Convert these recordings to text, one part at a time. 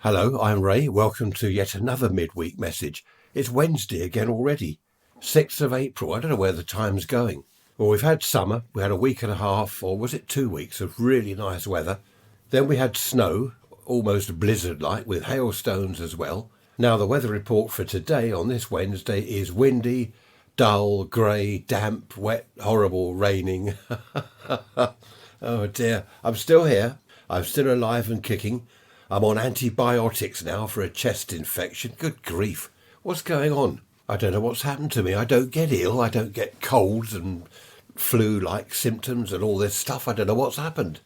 Hello, I'm Ray. Welcome to yet another midweek message. It's Wednesday again already, 6th of April. I don't know where the time's going. Well, we've had summer. We had a week and a half, or was it 2 weeks, of really nice weather. Then we had snow, almost blizzard-like, with hailstones as well. Now, the weather report for today on this Wednesday is windy, dull, grey, damp, wet, horrible, raining. Oh dear, I'm still here. I'm still alive and kicking. I'm on antibiotics now for a chest infection. Good grief. What's going on? I don't know what's happened to me. I don't get ill. I don't get colds and flu-like symptoms and all this stuff. I don't know what's happened.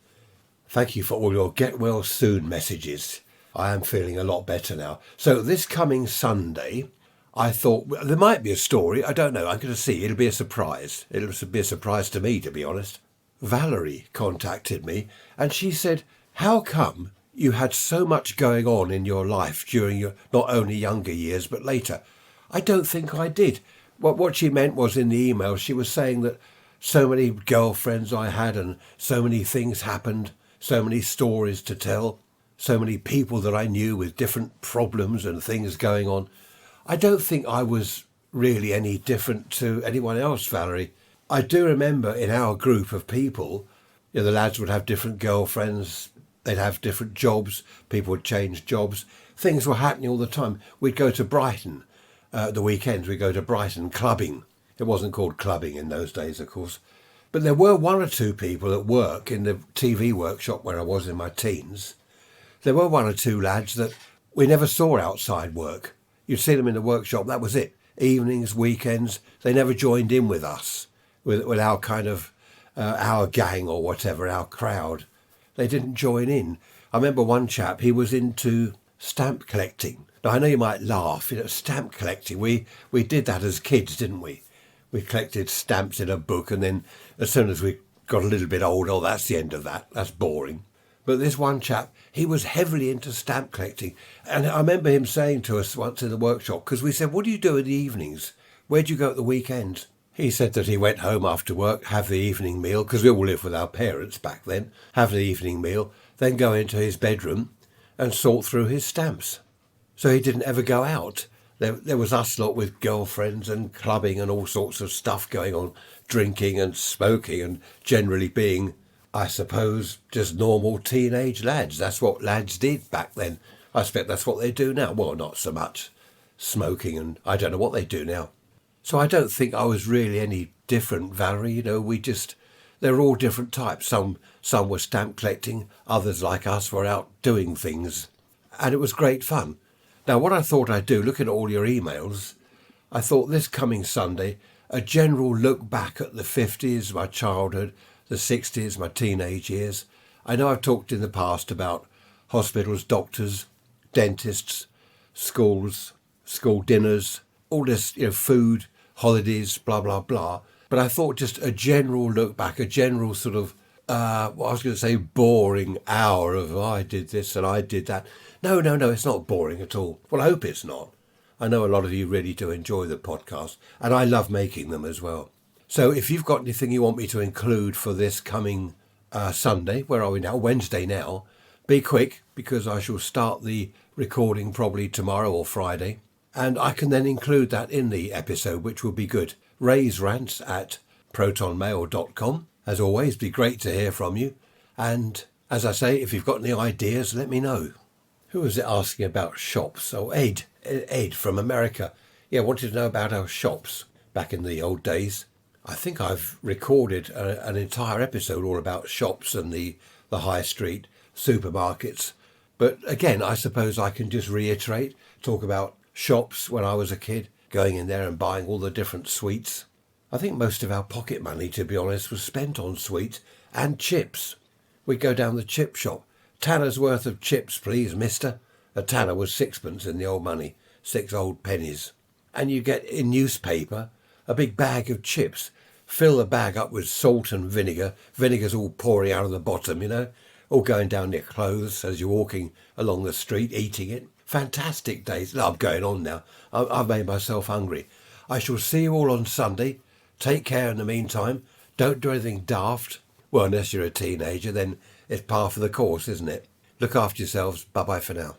Thank you for all your get well soon messages. I am feeling a lot better now. So this coming Sunday, I thought there might be a story. I don't know. I'm going to see. It'll be a surprise. It'll be a surprise to me, to be honest. Valerie contacted me and she said, how come you had so much going on in your life during your not only younger years but later? I don't think I did. What she meant was, in the email, she was saying that so many girlfriends I had and so many things happened, so many stories to tell, so many people that I knew with different problems and things going on. I don't think I was really any different to anyone else, Valerie. I do remember in our group of people, the lads would have different girlfriends, they'd have different jobs, people would change jobs. Things were happening all the time. We'd go to Brighton, the weekends we'd go to Brighton clubbing. It wasn't called clubbing in those days, of course. But there were one or two people at work in the TV workshop where I was in my teens. There were one or two lads that we never saw outside work. You'd see them in the workshop, that was it. Evenings, weekends, they never joined in with us, with our kind of, our gang or whatever, our crowd. They didn't join in. I remember one chap, he was into stamp collecting. Now, I know you might laugh, stamp collecting. We did that as kids, didn't we? We collected stamps in a book, and then as soon as we got a little bit older, oh, that's the end of that. That's boring. But this one chap, he was heavily into stamp collecting. And I remember him saying to us once in the workshop, because we said, what do you do in the evenings? Where do you go at the weekends? He said that he went home after work, have the evening meal, because we all lived with our parents back then, have the evening meal, then go into his bedroom and sort through his stamps. So he didn't ever go out. There was us lot with girlfriends and clubbing and all sorts of stuff going on, drinking and smoking and generally being, I suppose, just normal teenage lads. That's what lads did back then. I expect that's what they do now. Well, not so much smoking, and I don't know what they do now. So I don't think I was really any different, Valerie. They're all different types. Some were stamp collecting, others like us were out doing things. And it was great fun. Now, what I thought I'd do, looking at all your emails, I thought this coming Sunday, a general look back at the 50s, my childhood, the 60s, my teenage years. I know I've talked in the past about hospitals, doctors, dentists, schools, school dinners, all this, food, holidays, blah, blah, blah. But I thought just a general look back, a general sort of, I was going to say boring hour of, I did this and I did that. No, it's not boring at all. Well, I hope it's not. I know a lot of you really do enjoy the podcast, and I love making them as well. So if you've got anything you want me to include for this coming Sunday, where are we now? Wednesday now. Be quick, because I shall start the recording probably tomorrow or Friday. And I can then include that in the episode, which will be good. Ray's Rants at protonmail.com. As always, be great to hear from you. And as I say, if you've got any ideas, let me know. Who was it asking about shops? Oh, Ed from America. Yeah, wanted to know about our shops back in the old days. I think I've recorded an entire episode all about shops and the high street, supermarkets. But again, I suppose I can just reiterate, talk about shops when I was a kid, going in there and buying all the different sweets. I think most of our pocket money, to be honest, was spent on sweets and chips. We'd go down the chip shop. Tanner's worth of chips, please, mister. A tanner was sixpence in the old money, 6 old pennies. And you get in newspaper a big bag of chips. Fill the bag up with salt and vinegar. Vinegar's all pouring out of the bottom, all going down your clothes as you're walking along the street, eating it. Fantastic days. No, I'm going on now. I've made myself hungry. I shall see you all on Sunday. Take care in the meantime. Don't do anything daft. Well, unless you're a teenager, then it's par for the course, isn't it? Look after yourselves. Bye-bye for now.